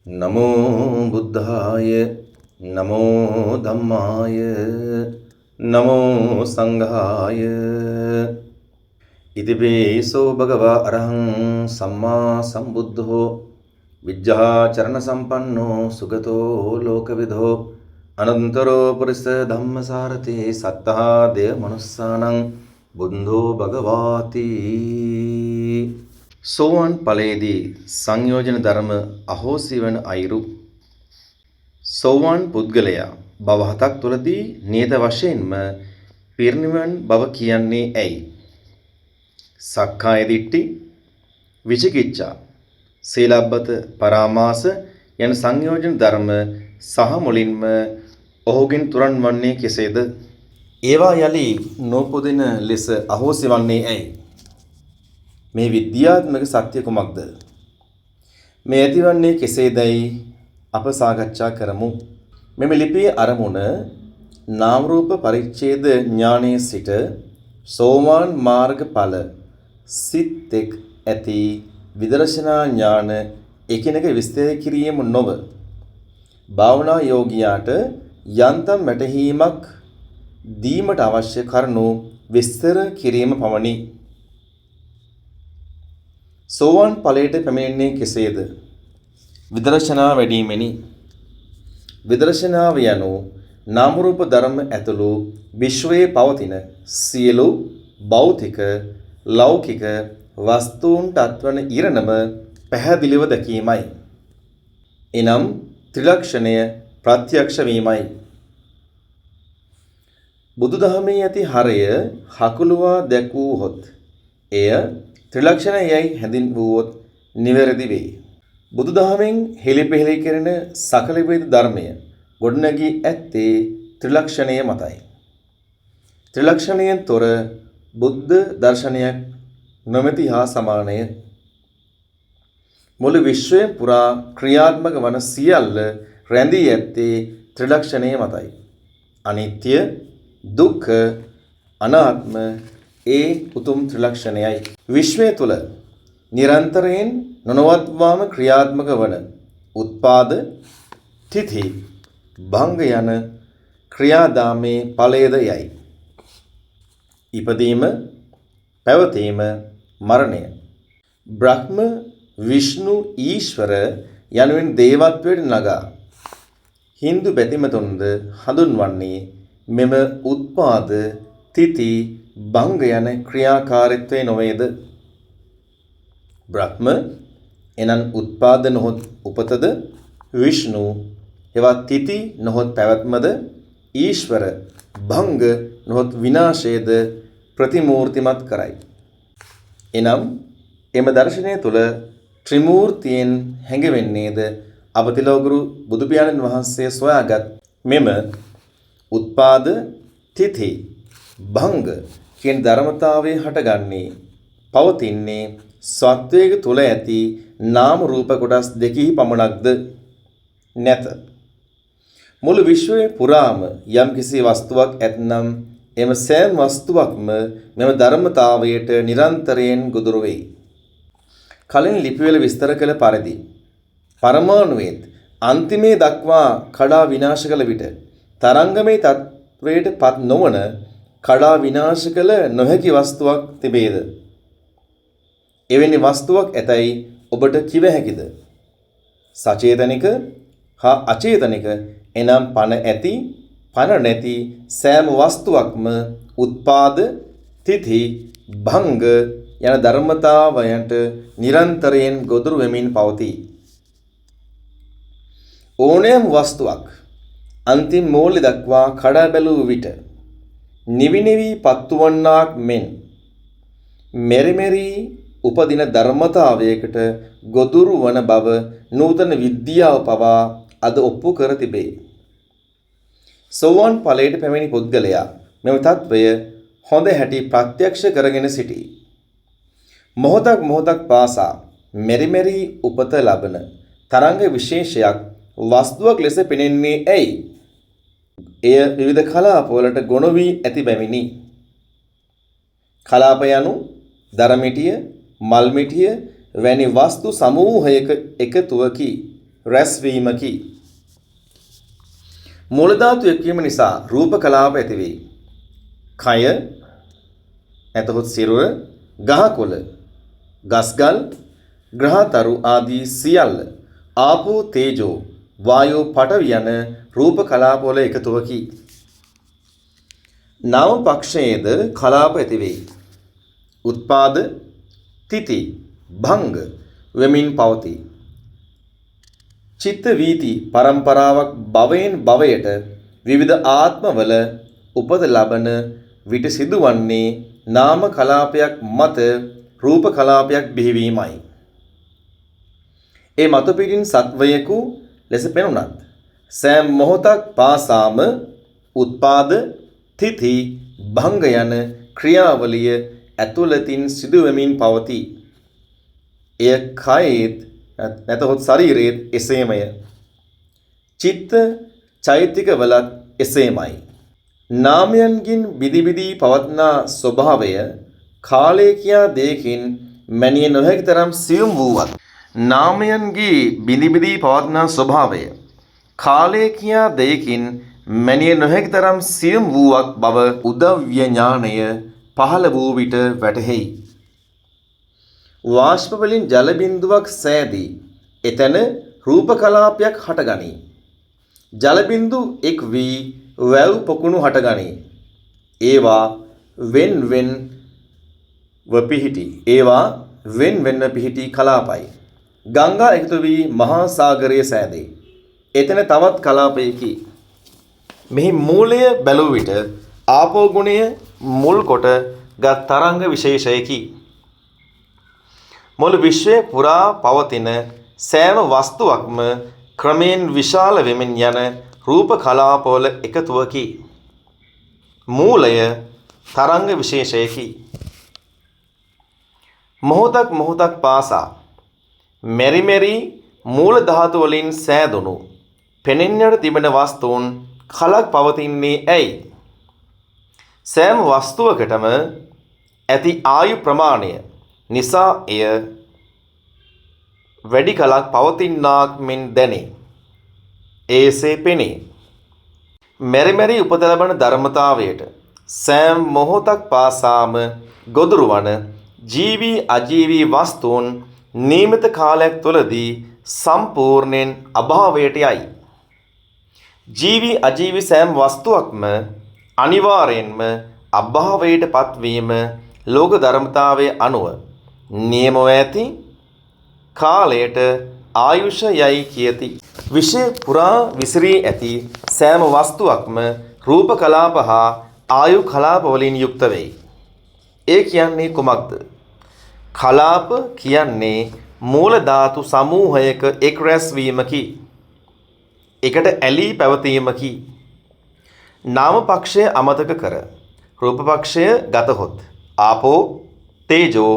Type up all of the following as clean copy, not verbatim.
නමෝ බුද්ධාය නමෝ ධම්මාය නමෝ සංඝාය ඉතිපිසෝ භගවා අරහං සම්මා සම්බුද්ධෝ විජ්ජාචරණ සම්පන්නෝ සුගතෝ ලෝකවිදෝ අනන්තරෝ පුරිස ධම්මසාරති සත්තහා දේව මනුස්සානං බුද්ධෝ භගවාති. සෝවන් ඵලයේදී සංයෝජන ධර්ම අහෝසි වන අයුරු. සෝවන් පුද්ගලයා භව හතක් තුළදී නියත වශයෙන්ම පිරිනිවන් බව කියන්නේ ඇයි? සක්කාය දිට්ඨි, විචිකිච්ඡා, සීලබ්බත පරාමාස යන සංයෝජන ධර්ම සහ මුලින්ම ඔහුගෙන් තුරන් වන්නේ කෙසේද? ඒවා යලි නොපොදින ලෙස අහෝසි වන්නේ ඇයි? මේ විද්‍යාත්මක සත්‍ය කුමක්ද? මේ ඇතිවන්නේ කෙසේදයි අප සාකච්ඡා කරමු. මෙම ලිපියේ අරමුණ නාම රූප පරිච්ඡේද ඥානයේ සිට සෝවාන් මාර්ගඵල සිත්ෙක් ඇති විදර්ශනා ඥාන එකිනෙක විස්තර කිරීම නොව භාවනා යෝගියාට යන්තම් වැටහීමක් දීමට අවශ්‍ය කරුණු විස්තර කිරීම පමණි. සෝවාන් ඵලයට පැමිණෙන්නේ කෙසේද? විදර්ශනා වැඩීමෙනි. විදර්ශනාව යනු නාම රූප ධර්ම ඇතුළු විශ්වයේ පවතින සියලු භෞතික ලෞකික වස්තුන්ට අත්වන ඉරණම පැහැදිලිව දැකීමයි. එනම් ත්‍රිලක්ෂණය ප්‍රත්‍යක්ෂ වීමයි. බුදුදහමේ ඇති හරය හකුලුවා දැක්වූහොත් එය ත්‍රිලක්ෂණ යයි හැඳින්වුවොත් නිවැරදි වේ. බුදුදහමෙන් හෙළිපෙහෙළි කෙරෙන සකල වේද ධර්මය ගොඩනැගී ඇත්තේ ත්‍රිලක්ෂණය මතයි. ත්‍රිලක්ෂණයෙන් තොර බුද්ධ දර්ශනයක් නොමැති හා සමානය. මුළු විශ්වය පුරා ක්‍රියාත්මක වන සියල්ල රැඳී ඇත්තේ ත්‍රිලක්ෂණය මතයි. අනිත්‍ය, දුක්ඛ, අනාත්ම ඒ උතුම් ත්‍රිලක්ෂණයයි. විශ්වය තුල නිරන්තරයෙන් නොනවත්වාම ක්‍රියාත්මක වන උත්පාද, තිථි, භංග යන ක්‍රියාදාමේ ඵලයද යයි. ඉපදීම, පැවතීම, මරණය. බ්‍රහ්ම, විෂ්ණු, ඊශ්වර යනුවෙන් දේවත්වයට නගා හින්දු බැතිමතුන්ද හඳුන්වන්නේ මෙම උත්පාද, තිථි, භංග යන ක්‍රියාකාරීත්වය නොවේද? බ්‍රහ්ම එනන් උත්පාද නොහොත් උපතද, විෂ්ණු එවත් තිථි නොහොත් පැවැත්මද, ඊශ්වර භංග නොහොත් විනාශයද ප්‍රතිමූර්තිමත් කරයි. එනම් එම දර්ශනය තුළ ත්‍රිමූර්තියෙන් හැඟවෙන්නේද අවතිලෝගුරු බුදුපියාණන් වහන්සේ සොයාගත් මෙම උත්පාද, තිථි, භංග කියන ධර්මතාවයේ හටගන්නේ පවතින්නේ සත්වයක තුල ඇති නාම රූප කොටස් දෙකෙහි පමණක්ද? නැත. මුළු විශ්වයේ පුරාම යම්කිසි වස්තුවක් ඇතනම් එම සෑම වස්තුවක්ම මෙම ධර්මතාවයට නිරන්තරයෙන් ගොදුරු වෙයි. කලින් ලිපිවල විස්තර කළ පරිදි පරමාණුවේත් අන්තිමේ දක්වා කඩා විනාශ කළ විට තරංගමේ තත්වයට පත් නොවන කඩා විනාශ කළ නොහැකි වස්තුවක් තිබේද? එවැනි වස්තුවක් ඇතැයි ඔබට කිව හැකිද? සචේතනික හා අචේතනික එනම් පන ඇති පන නැති සෑම වස්තුවක්ම උත්පාද, තිථි, භංග යන ධර්මතාවයන්ට නිරන්තරයෙන් ගොදුරු වෙමින් පවතී. ඕනෑම වස්තුවක් අන්තිම මූල්‍ය දක්වා කඩා බැලූ විට නිවි නිවි පත්තුවන්නාක් මෙන් මෙරි මෙරි උපදින ධර්මතාවයකට ගොදුරු වන බව නූතන විද්‍යාව පවා අද ඔප්පු කර තිබේ. සෝවාන් ඵලයට පැමිණි පුද්ගලයා මෙම තත්වය හොඳ හැටි ප්‍රත්‍යක්ෂ කරගෙන සිටී. මොහොතක් පාසා මෙරි මෙරි උපත ලබන තරංග විශේෂයක් වස්තුවක් ලෙස පෙනෙන්නේ ඇයි? එය විවිධ කලාපවලට ගොනු වී ඇති බැවිනි. කලාප යනු දරමිටිය, මල්මිටිය වැනි වස්තු සමූහයක එකතුවකි. රැස්වීමකි. මූල ධාතු එක්වීම නිසා රූප කලාප ඇති වේ. කය, එතකොට සිරුර, ගහකොළ, ගස්ගල්, ග්‍රහතරු ආදී සියල්ල ආපෝ, තේජෝ, වායෝ, පඨවි යන රූප කලාපවල එකතුවකි. නාම පක්ෂයේද කලාප ඇති වේ. උත්පාද, තිති, භංග වෙමින් පවතී. චිත්ත වීති පරම්පරාවක් භවයෙන් භවයට විවිධ ආත්මවල උපත ලබන විට සිදුවන්නේ නාම කලාපයක් මත රූප කලාපයක් බිහිවීමයි. ඒ මතු පිටින් සත්වයෙකු ලෙස පෙනුනත් සෑම මොහොතක් පාසාම උත්පාද, තිති, භංග යන ක්‍රියාවලිය ඇතුළතින් සිදුවෙමින් පවතී. එය කයෙත් නැතහොත් ශරීරයේත් එසේමය. චිත්ත චෛතසිකවලත් එසේමයි. නාමයන්ගින් බිදි බිදී පවත්නා ස්වභාවය කාලය කියා දෙයකින් මැනිය නොහැකි තරම් සියුම් වූවත් නාමයන්ගේ බිදි බිදී පවත්නා ස්වභාවය කාලය කියා දෙයකින් මැනිය නොහැකි තරම් සියුම් වූවක් බව උදව්‍ය ඥානය පහළ වූ විට වැටහෙයි. වාෂ්ප වලින් ජල බිඳුවක් සෑදී එතන රූප කලාපයක් හටගනී. ජල බිඳු එක් වී වැව් පොකුණු හටගනී. ඒවා වෙන් වෙන්ව පිහිටි කලාපයි. ගංගා එකතු වී මහා සාගරය සෑදේ. එතන තවත් කලාපයකි. මෙහි මූලය බැලූ විට ආපෝ ගුණය මුල් කොට ගත් තරංග විශේෂයකි. මුළු විශ්වය පුරා පවතින සෑම වස්තුවක්ම ක්‍රමයෙන් විශාල වෙමින් යන රූප කලාපවල එකතුවකි. මූලය තරංග විශේෂයකි. මොහොතක් පාසා මෙරි මෙරි මූල ධාතු වලින් සෑදුණු පෙනෙන්නට තිබෙන වස්තුන් කලක් පවතින්නේ ඇයි? සෑම වස්තුවකටම ඇති ආයු ප්‍රමාණය නිසා එය වැඩි කලක් පවතිනාක් මෙන් දැනේ. ඒසේ පෙනේ. මෙරි මෙරි උපත ලබන ධර්මතාවයට සෑම මොහොතක් පාසාම ගොදුරු වන ජීවී අජීවී වස්තුන් නියමිත කාලයක් තුළදී සම්පූර්ණයෙන් අභාවයට යයි. ජීවී අජීවී සෑම වස්තුවක්ම අනිවාර්යෙන්ම අභාවයට පත්වීම ලෝක ධර්මතාවයේ අනුව නියමව ඇති කාලයට ආයුෂ යයි කියති. විශ්වය පුරා විසිරී ඇති සෑම වස්තුවක්ම රූප කලාප හා ආයු කලාප වලින් යුක්ත වෙයි. ඒ කියන්නේ කුමක්ද? කලාප කියන්නේ මූල ධාතු සමූහයක එක් රැස්වීමකි. එකට ඇලී පැවතීමකි. නාම පක්ෂය අමතක කර රූප පක්ෂය ගතහොත් ආපෝ, තේජෝ,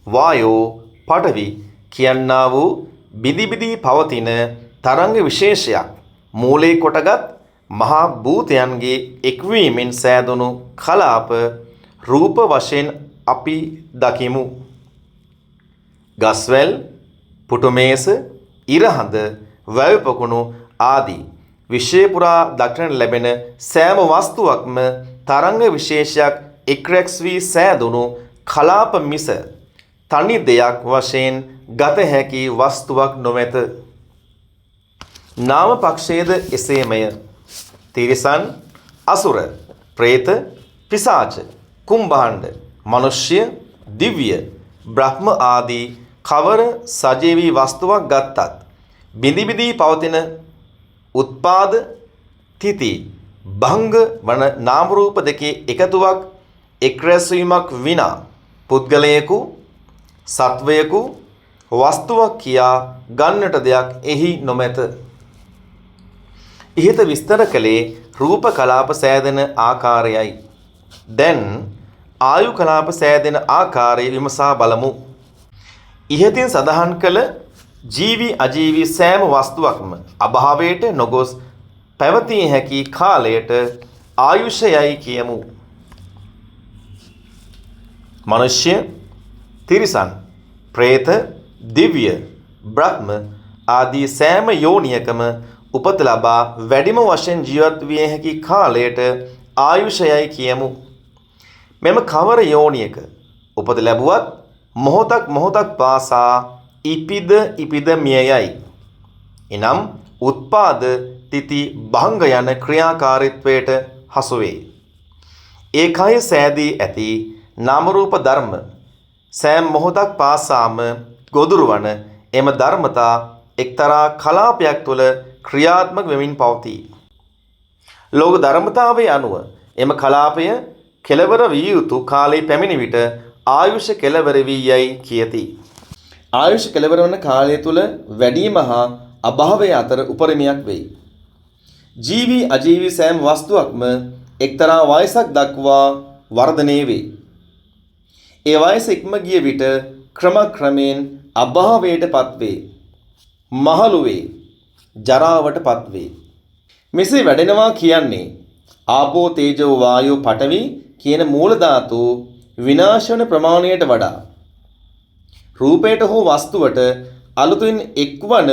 වායෝ, පඨවි කියන්නා වූ බිදි බිදී පවතින තරංග විශේෂයක් මූලයේ කොටගත් මහා භූතයන්ගේ එක්වීමෙන් සෑදුණු කලාප රූප වශයෙන් අපි දකිමු. ගස්වැල්, පුටුමේස, ඉරහඳ, වැව් පොකුණු ආදී විශ්වය පුරා දක්නට ලැබෙන සෑම වස්තුවක්ම තරංග විශේෂයක් එක්රැස් වී සෑදුණු කලාප මිස තනි දෙයක් වශයෙන් ගත හැකි වස්තුවක් නොමැත. නාම පක්ෂයේද එසේමය. තිරිසන්, අසුර, ප්‍රේත, පිසාච, කුම්භාණ්ඩ, මනුෂ්‍ය, දිව්‍ය, බ්‍රහ්ම ආදී කවර සජීවී වස්තුවක් ගත්තත් බිඳි බිදී පවතින උත්පාද, තිති, භංග වන නාම රූප දෙකේ එකතුවක් එක්රැස්වීමක් විනා පුද්ගලයෙකු, සත්වයෙකු, වස්තුවක් කියා ගන්නට දෙයක් එහි නොමැත. ඉහත විස්තර කළේ රූප කලාප සෑදෙන ආකාරයයි. දැන් ආයු කලාප සෑදෙන ආකාරය විමසා බලමු. ඉහතින් සඳහන් කළ ජීවි අජීවි සෑම වස්තුවක්ම අභාවයට නොගොස් පැවතිය හැකි කාලයට ආයුෂයයි කියමු. මනුෂ්‍ය, තිරිසන්, ප්‍රේත, දිව්‍ය, බ්‍රහ්ම ආදී සෑම යෝනියකම උපත ලබා වැඩිම වශයෙන් ජීවත් විය හැකි කාලයට ආයුෂයයි කියමු. මෙම කවර යෝනියක උපත ලැබුවත් මොහොතක් පාසා ඉපිද මියයයි. එනම් උත්පාද තිති භංග යන ක්‍රියාකාරීත්වයට හසුවේ. ඒ කය සෑදී ඇති නාමරූප ධර්ම සෑම මොහොතක් පාසාම ගොදුරුවන එම ධර්මතා එක්තරා කලාපයක් තුළ ක්‍රියාත්මක වෙමින් පවතී. ලෝක ධර්මතාවයේ අනුව එම කලාපය කෙලවර විය යුතු කාලයේ පැමිණි විට ආයුෂ කෙලවර වී යයි කියති. ආයුෂ කෙලවර වන කාලය තුළ වැඩිම හා අභාවය අතර උපරිමයක් වෙයි. ජීවී අජීවී සෑම වස්තුවක්ම එක්තරා වයසක් දක්වා වර්ධනය වේ. ඒ වයස ඉක්ම ගිය විට ක්‍රමක්‍රමයෙන් අභාවයට පත්වේ. මහලු වේ. ජරාවට පත්වේ. මෙසේ වැඩෙනවා කියන්නේ ආපෝ තේජෝ වායෝ පඨවි කියන මූල ධාතු විනාශ වන ප්‍රමාණයට වඩා රූපයට හෝ වස්තුවට අලුතින් එක්වන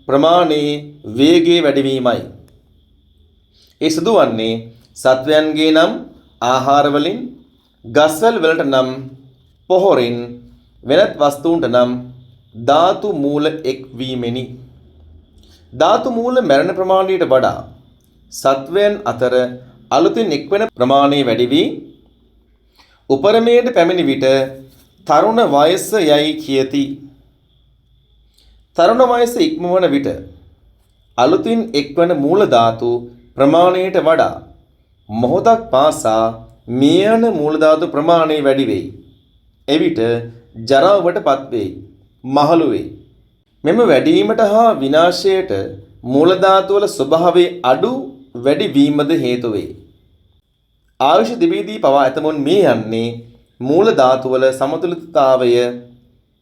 ප්‍රමාණයේ වේගයේ වැඩිවීමයි. ඒ සිදුවන්නේ සත්වයන්ගේ නම් ආහාර වලින්, ගස්වැල් වලට නම් පොහොරින්, වෙනත් වස්තුන්ට නම් ධාතු මූල එක්වීමෙනි. ධාතු මූල මරණ ප්‍රමාණයට වඩා සත්වයන් අතර අලුතින් එක්වෙන ප්‍රමාණය වැඩි වී උපරමයට පැමිණි විට තරුණ වයස යයි කියති. තරුණ වයස ඉක්මවන විට අලුතින් එක්වන මූල ධාතු ප්‍රමාණයට වඩා මොහොතක් පාසා මිය යන මූල ධාතු ප්‍රමාණය වැඩි වෙයි. එවිට ජරාවට පත්වෙයි. මහලු වෙයි. මෙම වැඩිවීමට හා විනාශයට මූල ධාතු වල ස්වභාවයේ අඩු වැඩි වීමද හේතු වේ. ආයුෂ දිවීදී පවා ඇතමුන් මේ යන්නේ මූල ධාතු වල සමතුලිතතාවය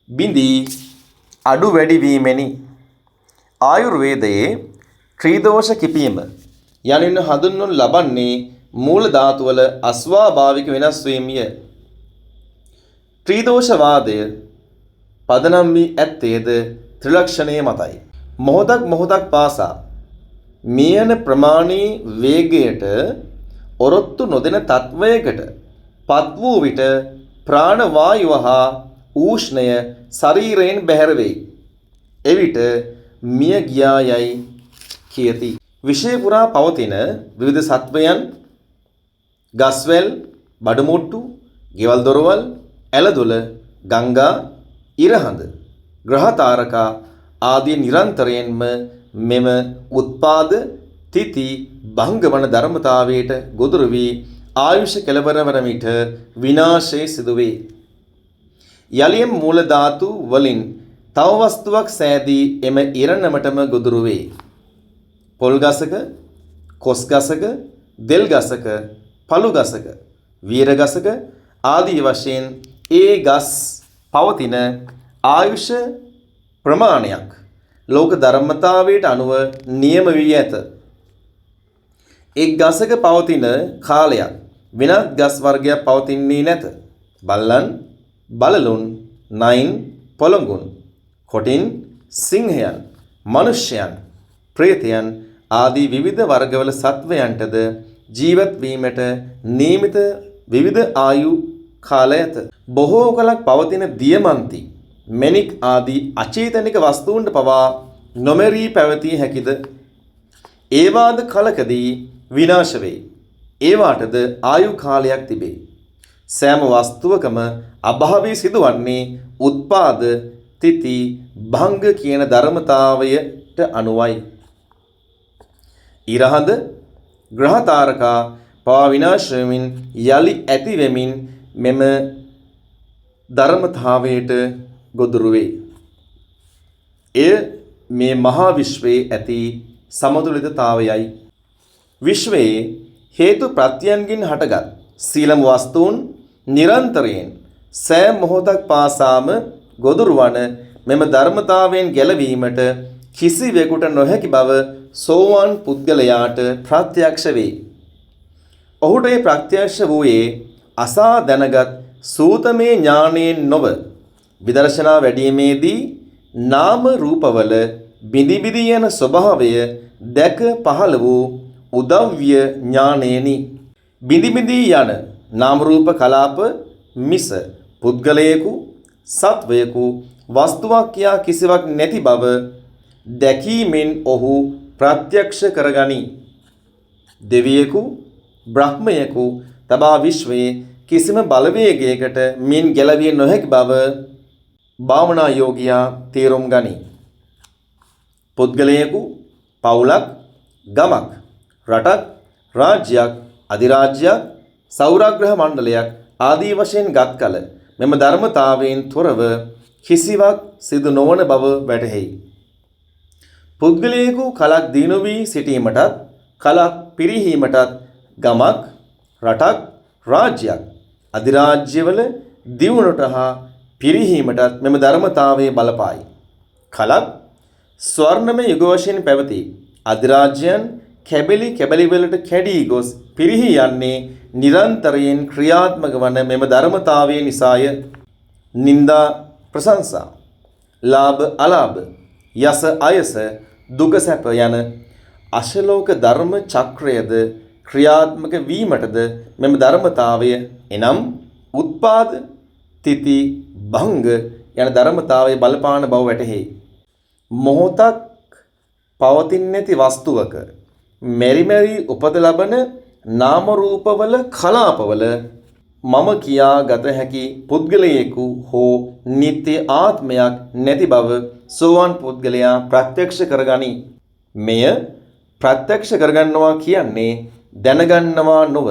බිඳී අඩු වැඩි වීමෙනි. ආයුර්වේදයේ ත්‍රිදෝෂ කිපීම යනින් හඳුන්වනු ලබන්නේ මූල ධාතු වල අස්වාභාවික වෙනස් වීමය. ත්‍රිදෝෂවාදය පදනම් වී ඇත්තේද ත්‍රිලක්ෂණය මතයි. මොහොතක් පාසා මියන ප්‍රමාණී වේගයට ඔරොත්තු නොදෙන තත්වයකට පත් වූ විට ප්‍රාණ වායුව හා ඌෂ්ණය ශරීරයෙන් බැහැර වෙයි. එවිට මිය ගියා යයි කියති. විශ්වය පුරා පවතින විවිධ සත්වයන්, ගස්වැල්, බඩමුට්ටු, ගෙවල් දොරවල්, ඇලදොල, ගංගා, ඉරහඳ, ග්‍රහ තාරකා ආදී නිරන්තරයෙන්ම මෙම උත්පාද තිති භංගවන ධර්මතාවයට ගොදුරු වී ආයුෂ කෙලවර වන විට විනාශය සිදුවේ. යලියම් මූල ධාතු වලින් තව වස්තුවක් සෑදී එම ඉරණමටම ගොදුරු වේ. පොල් ගසක, කොස් ගසක, දෙල් ගසක, පළු ගසක, වීර ගසක ආදී වශයෙන් ඒ ගස් පවතින ආයුෂ ප්‍රමාණයක් ලෝක ධර්මතාවයට අනුව නියම වී ඇත. එක් ගසක පවතින කාලයක් වෙනත් ගස් වර්ගයක් පවතින්නේ නැත. බල්ලන්, බලලුන්, නයින්, පොළඟුන්, කොටින්, සිංහයන්, මනුෂ්‍යයන්, ප්‍රේතයන් ආදී විවිධ වර්ගවල සත්වයන්ටද ජීවත් වීමට නියමිත විවිධ ආයු කාලය ඇත. බොහෝ කලක් පවතින දියමන්ති, මෙනික් ආදී අචේතනික වස්තුන්ට පවා නොමරී පැවතිය හැකිද? ඒවාද කලකදී විනාශ වේ. ඒවාටද ආයු කාලයක් තිබේ. සෑම වස්තුවකම අභාවී සිදුවන්නේ උත්පාද තිති භංග කියන ධර්මතාවයට අනුවයි. ඉරහඳ, ග්‍රහ තාරකා පවා විනාශ වෙමින් යලි ඇති වෙමින් මෙම ධර්මතාවයට ගොදුරු වේ. එය මේ මහා විශ්වයේ ඇති සමතුලිතතාවයයි. විශ්වයේ හේතු ප්‍රත්‍යයන්ගෙන් හටගත් සීලම වස්තුන් නිරන්තරයෙන් සෑම මොහොතක් පාසාම ගොදුරු වන මෙම ධර්මතාවයෙන් ගැලවීමට කිසිවෙකුට නොහැකි බව සෝවාන් පුද්ගලයාට ප්‍රත්‍යක්ෂ වේ. ඔහුට ඒ ප්‍රත්‍යක්ෂ වූයේ අසා දැනගත් සූතමේ ඥානයෙන් නොව විදර්ශනා වැඩීමේදී නාම රූපවල බිඳි බිඳි යන ස්වභාවය දැක පහළ වූ උදව්‍ය ඥානේනි. බිඳි බිඳි යන නාම රූප කලාප මිස පුද්ගලයෙකු සත්වයෙකු වස්තුවක් කියා කිසිවක් නැති බව දැකීමෙන් ඔහු ප්‍රත්‍යක්ෂ කරගනි. දෙවියෙකු බ්‍රහ්මයෙකු තබා විශ්වයේ කිසිම බලවේගයකට මින් ගැලවිය නොහැකි බව භාවනා යෝගියා තේරුම් ගනී. පුද්ගලයෙකු පවුලක් ගමක් රටක් රාජ්‍යයක් අධිරාජ්‍යයක් සෞරග්‍රහ මණ්ඩලයක් ආදී වශයෙන් ගත් කල මෙම ධර්මතාවයෙන් තොරව කිසිවක් සිදු නොවන බව වැටහෙයි. පුද්ගලයෙකු කලක් දිනු වී සිටීමටත් කලක් පිරිහීමටත් ගමක් රටක් රාජ්‍යයක් අධිරාජ්‍යවල දියුණුවට හා පිරිහීමටත් මෙම ධර්මතාවයේ බලපායි. කලක් ස්වර්ණමය යුග වශයෙන් පැවති අධිරාජ්‍යයන් කැබලි කැබලි වලට කැඩී ගොස් පිරිහී යන්නේ නිරන්තරයෙන් ක්‍රියාත්මක වන මෙම ධර්මතාවය නිසාය. නින්දා ප්‍රශංසා ලාභ අලාභ යස අයස දුක සැප යන අශලෝක ධර්ම චක්‍රයද ක්‍රියාත්මක වීමටද මෙම ධර්මතාවය එනම් උත්පාද තිති භංග යන ධර්මතාවය බලපාන බව වැටහෙයි. මොහොතක් පවතින්නේ නැති වස්තුවක මෙරි මෙරි උපත ලබන නාම රූපවල කලාපවල මම කියා ගත හැකි පුද්ගලයෙකු හෝ නිත්‍ය ආත්මයක් නැති බව සෝවාන් පුද්ගලයා ප්‍රත්‍යක්ෂ කරගනි. මෙය ප්‍රත්‍යක්ෂ කරගන්නවා කියන්නේ දැනගන්නවා නොව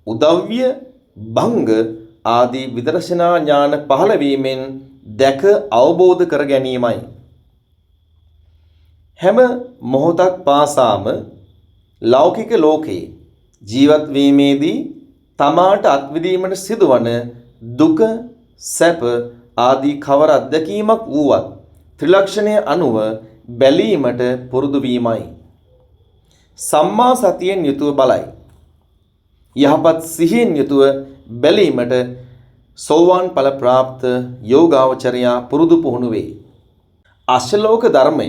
උදව්‍ය භංග ආදී විදර්ශනා ඥාන පහළ වීමෙන් දැක අවබෝධ කර ගැනීමයි. හැම මොහොතක් පාසාම ලෞකික ලෝකයේ ජීවත් වීමේදී තමාට අත්විඳීමට සිදුවන දුක සැප ආදී කවර අත්දැකීමක් වුවත් ත්‍රිලක්ෂණය අනුව බැලීමට පුරුදු වීමයි. සම්මා සතියෙන් යුතුව බලයි. යහපත් සිහියෙන් යුතුව බැලීමට සෝවාන් ඵල ප්‍රාප්ත යෝගාවචරයා පුරුදු පුහුණු වේ. අශලෝක ධර්මය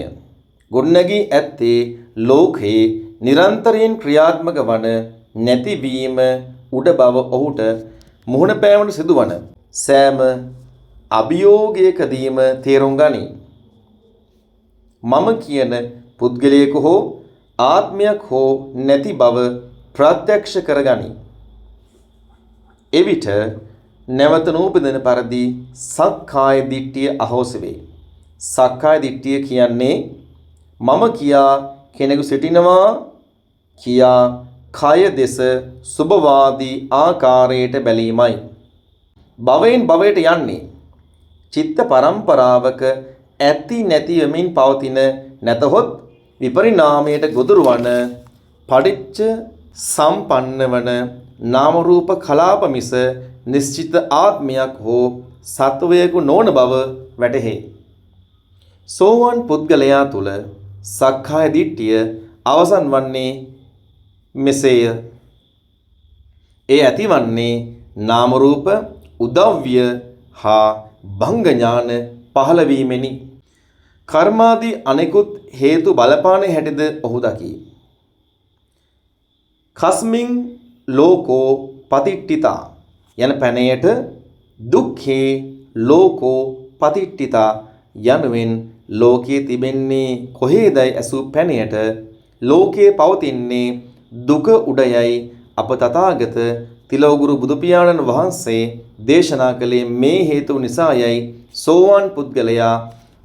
ගොඩනැගී ඇත්තේ ලෝකේ නිරන්තරයෙන් ක්‍රියාත්මක වන නැතිවීම උඩ බව ඔහුට මුහුණ පෑමට සිදුවන සෑම අභියෝගයකදීම තේරුම් ගනී. මම කියන පුද්ගලයෙකු හෝ ආත්මයක් හෝ නැති බව ප්‍රත්‍යක්ෂ කරගනී. එවිට නැවත නූපදින පරිදි සක්කාය දිට්ඨිය අහෝසි වේ. සක්කාය දිට්ඨිය කියන්නේ මම කියා කෙනෙකු සිටිනවා කියා කය දෙස සුභවාදී ආකාරයට බැලීමයි. භවයෙන් භවයට යන්නේ චිත්ත පරම්පරාවක ඇති නැති වෙමින් පවතින නැතහොත් විපරිණාමයට ගොදුරු වන පටිච්ච සම්පන්න වන නාම රූප කලාප මිස නිශ්චිත ආත්මයක් හෝ සත්වයෙකු නොවන බව වැටහේ. සෝවාන් පුද්ගලයා තුල සක්කාය දිට්ඨිය අවසන් වන්නේ මෙසේය. ඒ ඇතිවන්නේ නාම රූප උදව්‍ය හා භංග ඥාන පහළ වීමෙනි. කර්මාදී අනෙකුත් හේතු බලපාන හැටිද ඔහු දකි. කස්මින් ලෝකෝ පතිට්ඨිතා යන පැනයට දුක්ඛේ ලෝකෝ පතිට්ඨිතා යනුවෙන් ලෝකයේ තිබෙන්නේ කොහේදයි ඇසූ පැනයට ලෝකයේ පවතින්නේ දුක උඩයයි අප තථාගත තිලෝගුරු බුදු පියාණන් වහන්සේ දේශනා කළේ මේ හේතු නිසායයි සෝවාන් පුද්ගලයා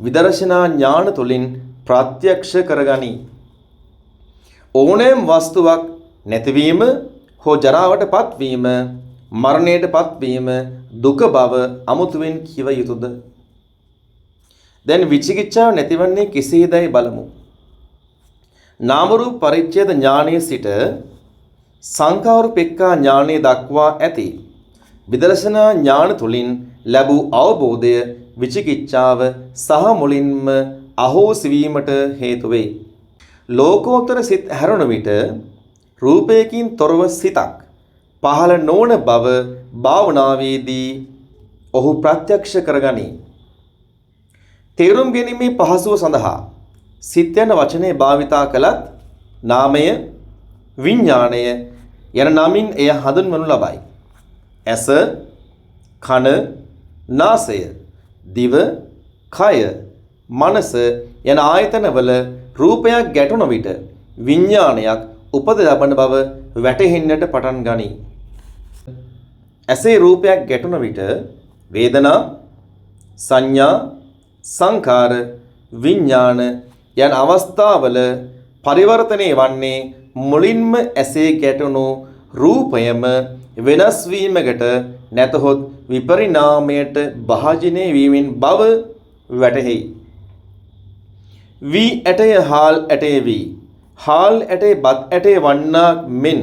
විදර්ශනා ඥාන තුලින් ප්‍රත්‍යක්ෂ කරගනි. ඕනෑම වස්තුවක් නැතිවීම හෝ ජරාවට පත්වීම මරණයට පත්වීම දුක බව අමුතුවෙන් කිව යුතුද? දැන් විචිකිච්ඡාව නැතිවන්නේ කෙසේදයි බලමු. නාම රූප පරිච්ඡේද ඥානයේ සිට සංඛාරුපෙක්ඛා ඥානයේ දක්වා ඇති විදර්ශනා ඥාන තුලින් ලැබූ අවබෝධය විචිකිච්ඡාව සහ මුලින්ම අහෝසි වීමට හේතු වේ. ලෝකෝත්තර සිත් හැරුණ විට රූපයකින් තොරව සිතක් පහළ නොවන බව භාවනාවේදී ඔහු ප්‍රත්‍යක්ෂ කරගනී. තේරුම් ගැනීමේ පහසුව සඳහා සිත් යන වචනේ භාවිතා කළත් නාමය විඥාණය යන නමින් එය හඳුන්වනු ලබයි. ඇස, කන, නාසය, දිව, කය, මනස යන ආයතනවල රූපයක් ගැටුණ විට විඥානයක් උපද ලබන බව වැටහෙන්නට පටන් ගනී. ඇසේ රූපයක් ගැටුණ විට වේදනා, සංඥා, සංකාර, විඥාන යන අවස්ථාවල පරිවර්තනය වන්නේ මුලින්ම ඇසේ ගැටුණු රූපයම වෙනස් වීමකට නැතහොත් විපරිණාමයට භාජනය වීමෙන් බව වැටහෙයි. වී ඇටය හාල් ඇටය වී හාල් ඇටේ බත් ඇටේ වන්නාක් මෙන්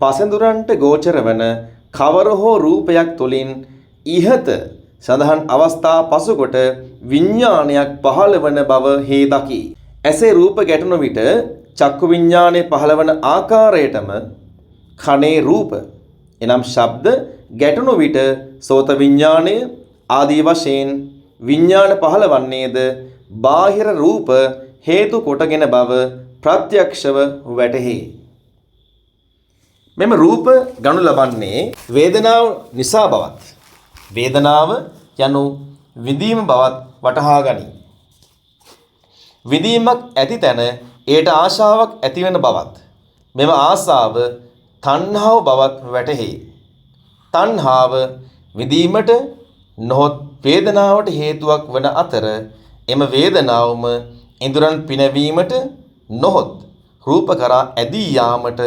පසඳුරන්ට ගෝචර වන කවර හෝ රූපයක් තුළින් ඉහත සඳහන් අවස්ථා පසුකොට විඥානයක් පහළ වන බව හේදකි. ඇසේ රූප ගැටුණු විට චක්කු විඥානය පහළ වන ආකාරයටම කනේ රූප එනම් ශබ්ද ගැටුණු විට සෝත විඥානය ආදී වශයෙන් විඥාන පහළ වන්නේද බාහිර රූප හේතු කොටගෙන බව ප්‍රත්‍යක්ෂව වැටහි. මෙම රූප ගනු ලබන්නේ වේදනාව නිසා බවත් වේදනාව යනු විඳීම බවත් වටහා ගනී. විඳීමක් ඇති තැන එයට ආශාවක් ඇතිවන බවත් මෙම ආශාව තණ්හාව බවත් වැටහි. තණ්හාව විඳීමට නොහොත් වේදනාවට හේතුවක් වන අතර එම වේදනාවම ඉඳුරන් පිනවීමට නොහොත් රූප කරා ඇදී යාමට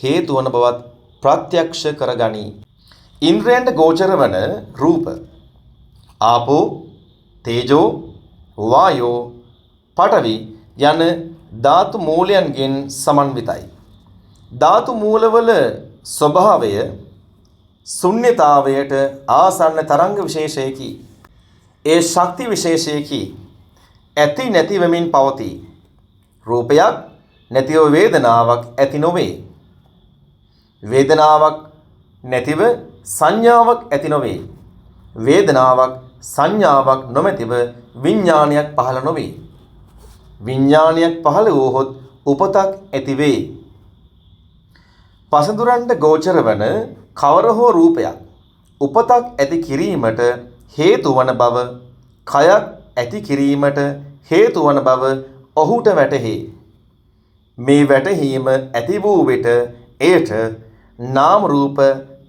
හේතු වන බවත් ප්‍රත්‍යක්ෂ කරගනී. ඉන්ද්‍රයන්ට ගෝචර වන රූප ආපෝ, තේජෝ, වායෝ, පඨවි යන ධාතු මූලයන්ගෙන් සමන්විතයි. ධාතු මූලවල ස්වභාවය ශුන්්‍යතාවයට ආසන්න තරංග විශේෂයකි. ඒ ශක්ති විශේෂයකි. ඇති නැති වෙමින් පවතී. රූපයක් නැතිව වේදනාවක් ඇති නොවේ. වේදනාවක් නැතිව සංඥාවක් ඇති නොවේ. වේදනාවක් සංඥාවක් නොමැතිව විඥානයක් පහළ නොවේ. විඥානයක් පහළ වූහොත් උපතක් ඇති වේ. පසඳුරන්ට ගෝචර වන කවර හෝ රූපයක් උපතක් ඇති කිරීමට හේතු වන බව, කයක් ඇති කිරීමට හේතු වන බව ඔහුට වැටහි. මේ වැටහීම ඇති වූ විට එයට නාම රූප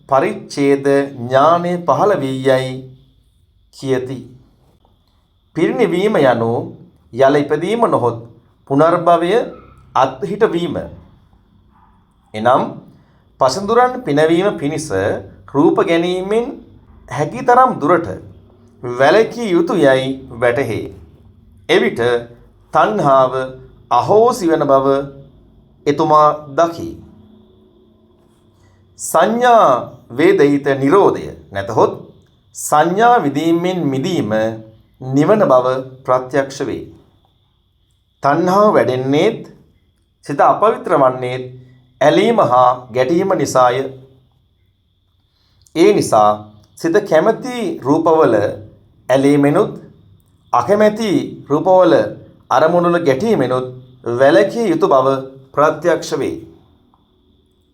පරිච්ඡේද ඥානය පහළ වී යයි කියති. පිරිනිවීම යනු යල ඉපදීම නොහොත් පුනර්භවය අත්හිට වීම. එනම් පසඳුරන් පිනවීම පිණිස රූප ගැනීමෙන් හැකිතරම් දුරට වැළකී යුතු යයි වැටහි. එවිට තණ්හාව අහෝසි වන බව එතුමා දකි. සංඥා වේදිත නිරෝධය නැතහොත් සංඥා විදීමෙන් මිදීම නිවන බව ප්‍රත්‍යක්ෂ වේ. තණ්හාව වැඩෙන්නේත් සිත අපවිත්‍ර වන්නේත් ඇලීම හා ගැටීම නිසාය. ඒ නිසා සිත කැමැති රූපවල ඇලීමෙනුත් අකමැති රූපවල අරමුණුල ගැටීමෙනුත් වැළකී යුතු බව ප්‍රත්‍යක්ෂ වේ.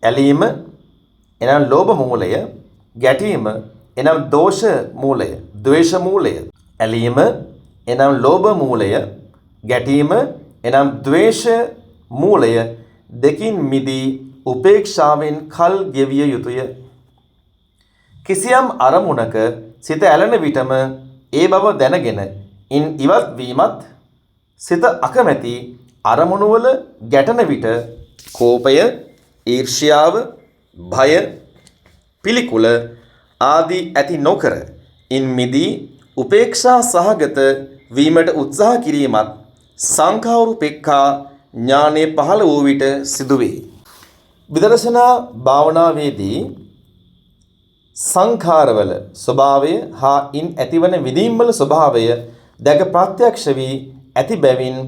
ඇලීම එනම් ලෝභ මූලය, ගැටීම එනම් දෝෂ මූලය, ද්වේෂ මූලය. ඇලීම එනම් ලෝභ මූලය, ගැටීම එනම් ද්වේෂ මූලය දෙකින් මිදී උපේක්ෂාවෙන් කල් ගෙවිය යුතුය. කිසියම් අරමුණක සිත ඇලෙන විටම ඒ බව දැනගෙන ඉන් ඉවත් වීමත්, සිත අකමැති අරමුණුවල ගැටෙන විට කෝපය, ඊර්ෂ්‍යාව, භය, පිළිකුල ආදී ඇති නොකර ඉන් මිදී උපේක්ෂා සහගත වීමට උත්සාහ කිරීමත් සංඛාරුපෙක්ඛා ඥානෙ පහළ වූ විට සිදුවේ. විදර්ශනා භාවනාවේදී සංඛාරවල ස්වභාවය හා ඉන් ඇතිවන විදීම්වල ස්වභාවය දැක ප්‍රත්‍යක්ෂ වී ඇති බැවින්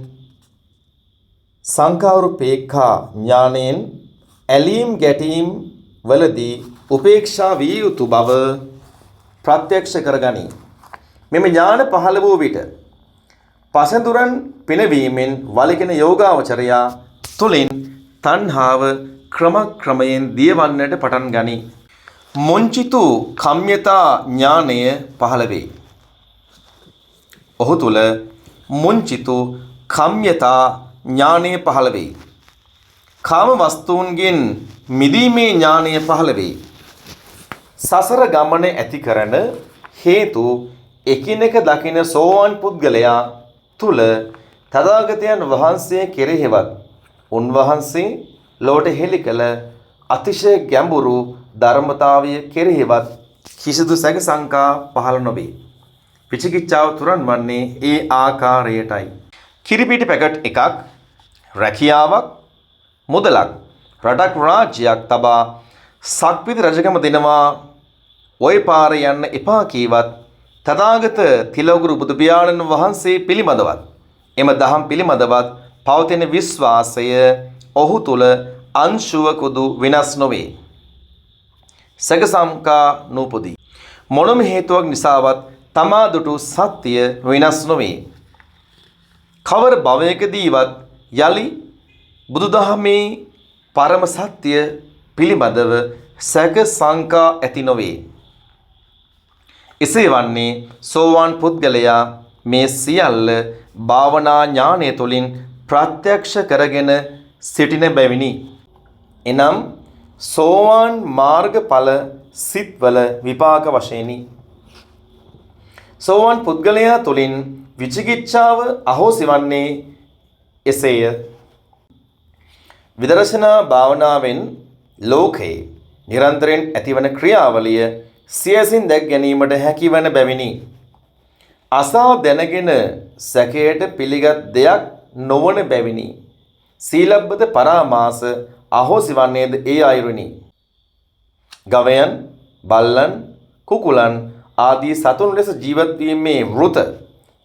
සංඛාරුපේක්ඛා ඥානෙන් ඇලීම් ගැටීම් වලදී උපේක්ෂා විය යුතු බව ප්‍රත්‍යක්ෂ කරගනී. මෙම ඥාන පහළ වූ විට පසඳුරන් පිනවීමෙන් වළකින යෝගාවචරයා තුලින් තණ්හාව ක්‍රමයෙන් දියවන්නට පටන් ගනී. මුංචිතු කම්යතා ඥානය පහළ වේ. ඔහු තුල මුංචිතු කම්යතා ඥානය පහළ වේ. කාම වස්තුන්ගෙන් මිදීමේ ඥානය පහළ වේ. සසර ගමන ඇති කරන හේතු එකිනෙක දකින සෝවාන් පුද්ගලයා තුල තථාගතයන් වහන්සේ කෙරෙහිවත් උන්වහන්සේ ලෝට හෙළි කළ අතිශය ගැඹුරු ධර්මතාවය කෙරෙහිවත් කිසිදු සැක සංකා පහළ නොවේ. විචිකිච්ඡාව තුරන් වන්නේ ඒ ආකාරයටයි. කිරිපිටි පැකට් එකක්, රැකියාවක්, මුදලක්, රටක් රාජ්‍යයක් තබා සක්විති රජකම දෙනවා ඔය පාරේ යන්න එපා කීවත් තථාගත තිලෝගුරු බුදු පියාණන් වහන්සේ පිළිබඳවත් එම දහම් පිළිබඳවත් පවතින විශ්වාසය ඔහු තුල අංශුවකුදු වෙනස් නොවේ. සැක සංකා නූපදී. මොනම හේතුවක් නිසාවත් තමා දුටු සත්‍ය වෙනස් නොවේ. කවර භවයකදීවත් යලි බුදුදහමේ පරම සත්‍ය පිළිබඳව සැක සංකා ඇති නොවේ. එසේ වන්නේ සෝවාන් පුද්ගලයා මේ සියල්ල භාවනා ඥානය තුළින් ප්‍රත්‍යක්ෂ කරගෙන සිටින බැවිනි. එනම් සෝවාන් මාර්ගඵල සිත්වල විපාක වශයෙනි. සෝවාන් පුද්ගලයා තුළින් විචිකිච්ඡාව අහෝසි වන්නේ එසේය. විදර්ශනා භාවනාවෙන් ලෝකේ නිරන්තරයෙන් ඇතිවන ක්‍රියාවලිය සියසින් දැක් ගැනීමට හැකිවන බැවිනි. අසා දැනගෙන සැකයට පිළිගත් දෙයක් නොවන බැවිනි. සීලබ්බත පරාමාස අහෝසි වන්නේද ඒ අයුරිනි. ගවයන්, බල්ලන්, කුකුලන් ආදී සතුන් ලෙස ජීවත් වීමේ වෘත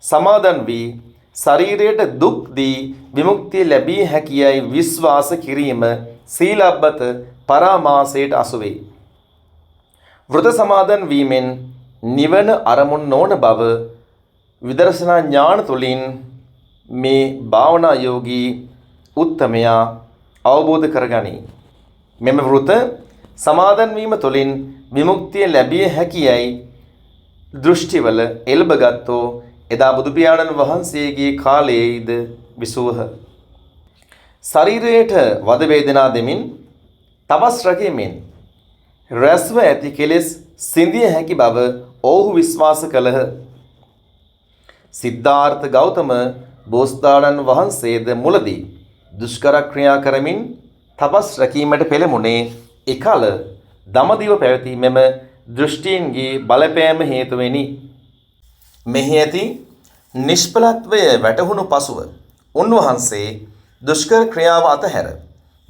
සමාදන් වී ශරීරයට දුක් දී විමුක්තිය ලැබිය හැකියයි විශ්වාස කිරීම සීලබ්බත පරාමාසයට අසුවේ. වෘත සමාදන් වීමෙන් නිවන අරමුණ නොවන බව විදර්ශනා ඥාන තුළින් මේ භාවනා යෝගී උත්තමයා අවබෝධ කරගනී. මෙම වෘත සමාදන් වීම තුළින් විමුක්තිය ලැබිය හැකියයි දෘෂ්ටිවල එල්බගත්තෝ එදා බුදු පියාණන් වහන්සේගේ කාලයේද විසූහ. ශරීරයට වද වේදනා දෙමින් තපස් රැකීමෙන් රැස්ව ඇති කෙලෙස් සිඳිය හැකි බව ඔවුහු විශ්වාස කළහ. සිද්ධාර්ථ ගෞතම බෝසතාණන් වහන්සේද මුලදී දුෂ්කර ක්‍රියා කරමින් තපස් රැකීමට පෙළඹුණේ එකල දමදිව පැවති මෙම දෘෂ්ටීන්ගේ බලපෑම හේතුවෙනි. මෙහි ඇති නිෂ්ඵලත්වය වැටහුණු පසුව උන්වහන්සේ දුෂ්කර ක්‍රියාව අතහැර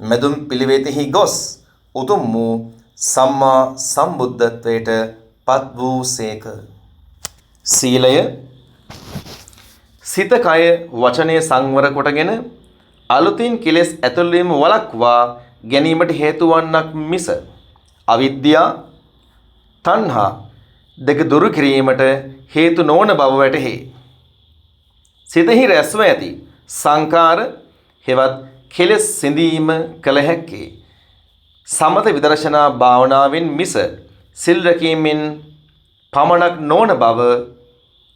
මෙදුම් පිළිවෙතෙහි ගොස් උතුම් වූ සම්මා සම්බුද්ධත්වයට පත් වූ සේක. සීලය සිත කය වචනය සංවර කොටගෙන අලුතින් කෙලෙස් ඇතුළවීම වළක්වා ගැනීමට හේතු වන්නක් මිස අවිද්‍යා තණ්හා දෙක දුරු කිරීමට හේතු නොවන බව වැටහි. සිතෙහි රැස්ව ඇති සංකාර හෙවත් කෙලෙස් සිඳීම කළ හැක්කේ සමත විදර්ශනා භාවනාවෙන් මිස සිල් රැකීමෙන් පමණක් නොවන බව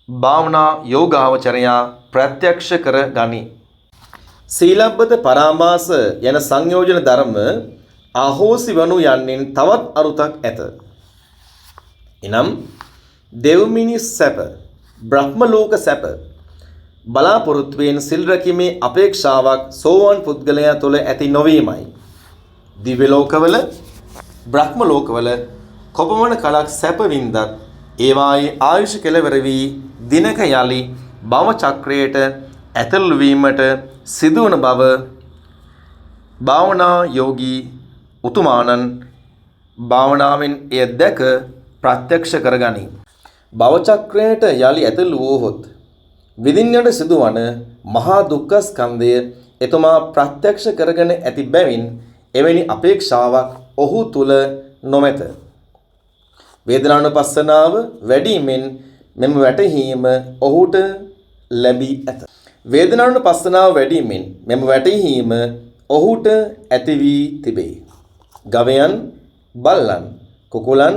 භාවනා යෝගාවචරයා ප්‍රත්‍යක්ෂ කර ගනී. සීලබ්බත පරාමාස යන සංයෝජන ධර්ම අහෝසි වනු යන්නෙන් තවත් අරුතක් ඇත. එනම් දෙව්මිනිස් සැප, බ්‍රහ්ම ලෝක සැප බලාපොරොත්තුවෙන් සිල් රැකීමේ අපේක්ෂාවක් සෝවාන් පුද්ගලයා තුළ ඇති නොවීමයි. දිව්‍ය ලෝකවල, බ්‍රහ්ම ලෝකවල කොපමණ කලක් සැප වින්දත් ඒවායේ ආයුෂ කෙලවර වී දිනක යලි භව චක්‍රයට ඇතුළු වීමට සිදුවන බව භාවනා යෝගී උතුමාණන් භාවනාවෙන් එය දැක ප්‍රත්‍යක්ෂ කරගනී. භව චක්‍රයට යලි ඇතුළු වූහොත් විඳින්නට සිදුවන මහා දුක්ඛ ස්කන්ධය එතුමා ප්‍රත්‍යක්ෂ කරගෙන ඇති බැවින් එවැනි අපේක්ෂාවක් ඔහු තුල නොමැත. වේදනානුපස්සනාව වැඩිමෙන් මෙම වැටහීම ඔහුට ලැබී ඇත. වේදනානුපස්සනාව වැඩිමින් මෙම වැටහීම ඔහුට ඇති වී තිබේ. ගවයන්, බල්ලන්, කුකුලන්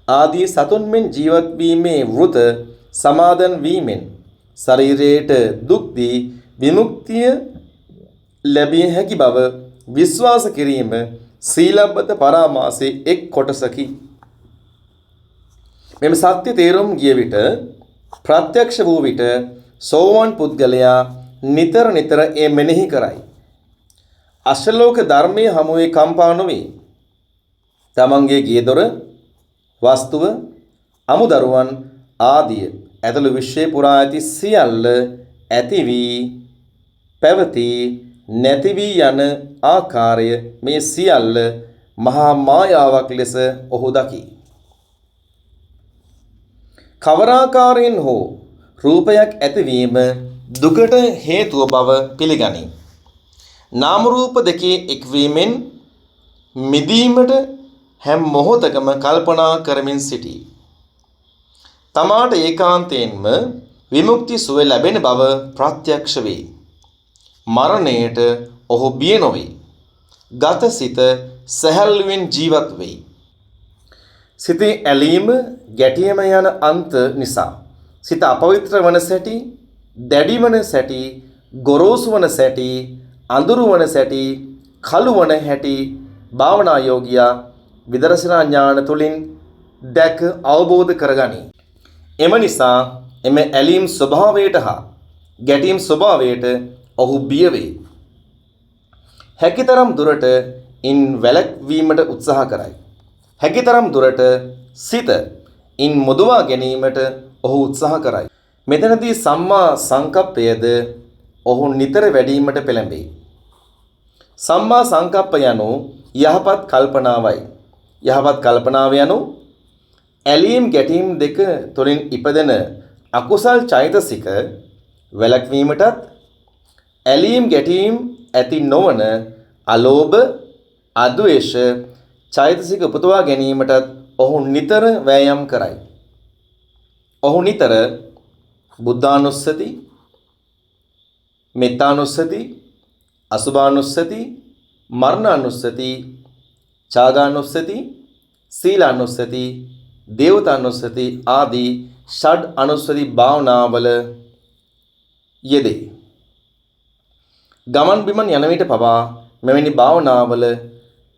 ආදී සතුන් මෙන් ජීවත් වීමේ වෘත සමාදන් වීමෙන් ශරීරයට දුක් දී විමුක්තිය ලැබිය හැකි බව විශ්වාස කිරීම සීලබ්බත පරාමාසයේ එක් කොටසකි. මෙම සත්‍ය තේරුම් ගිය විට ප්‍රත්‍යක්ෂ වූ විට සෝවාන් පුද්ගලයා නිතර නිතර ඒ මෙනෙහි කරයි. අශලෝක ධර්මයේ හමුවේ කම්පා නොවේ. තමන්ගේ ගියදොර, වස්තුව, අමුදරුවන් ආදිය ඇතුළු විශ්වය පුරා ඇති සියල්ල ඇති වී පැවති නැති වී යන ආකාරය මේ සියල්ල මහා මායාවක් ලෙස ඔහු දකි. කවරාකාරයෙන් හෝ රූපයක් ඇතිවීම දුකට හේතුව බව පිළිගනී. නාම රූප දෙකේ එක්වීමෙන් මිදීමට හැම මොහොතකම කල්පනා කරමින් සිටී. තමාට ඒකාන්තයෙන්ම විමුක්ති සුව ලැබෙන බව ප්‍රත්‍යක්ෂ වේ. මරණයට ඔහු බිය නොවේ. ගත සිත සැහැල්ලුවෙන් ජීවත් වෙයි. සිතේ ඇලීම, ගැටීම යන අන්ත නිසා සිත අපවිත්‍ර වන සැටි, දැඩි වන සැටි, ගොරෝසු වන සැටි, අඳුරු වන සැටි, කළු වන හැටි භාවනා යෝගියා විදර්ශනා ඥාන තුලින් දැක අවබෝධ කරගනී. එම නිසා එම ඇලීම් ස්වභාවයට හා ගැටීම් ස්වභාවයට ඔහු බිය වේ. හැකිතරම් දුරට ඉන් වැළැක්වීමට උත්සාහ කරයි. හැකිතරම් දුරට සිත ඉන් මුදවා ගැනීමට ඔහු උත්සාහ කරයි. මෙතනදී සම්මා සංකප්පයද ඔහු නිතර වැඩිවීමට පෙළඹේ. සම්මා සංකප්ප යනු යහපත් කල්පනාවයි. යහපත් කල්පනාව යනු ඇලීම් ගැටීම් දෙක තුළින් ඉපදෙන අකුසල් චෛතසික වැළැක්වීමටත් ඇලීම් ගැටීම් ඇති නොවන අලෝභ, අද්වේෂ චෛතසික උපදවා ගැනීමටත් ඔහු නිතර වෑයම් කරයි. ඔහු නිතර බුද්ධානුස්සති, මෙත්තානුස්සති, අසුභානුස්සති, මරණානුස්සති, ඡාගානුස්සති, සීලානුස්සති, දේවතානුස්සති ආදී ෂඩ් අනුස්සති භාවනාවල යෙදේ. ගමන් බිමන් යන විට පවා මෙවැනි භාවනාවල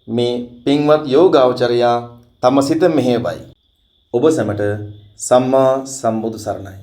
මේ පින්වත් යෝගාවචරයා තම සිත මෙහෙයවයි. ඔබ සැමට සම්මා සම්බුදු සරණයි.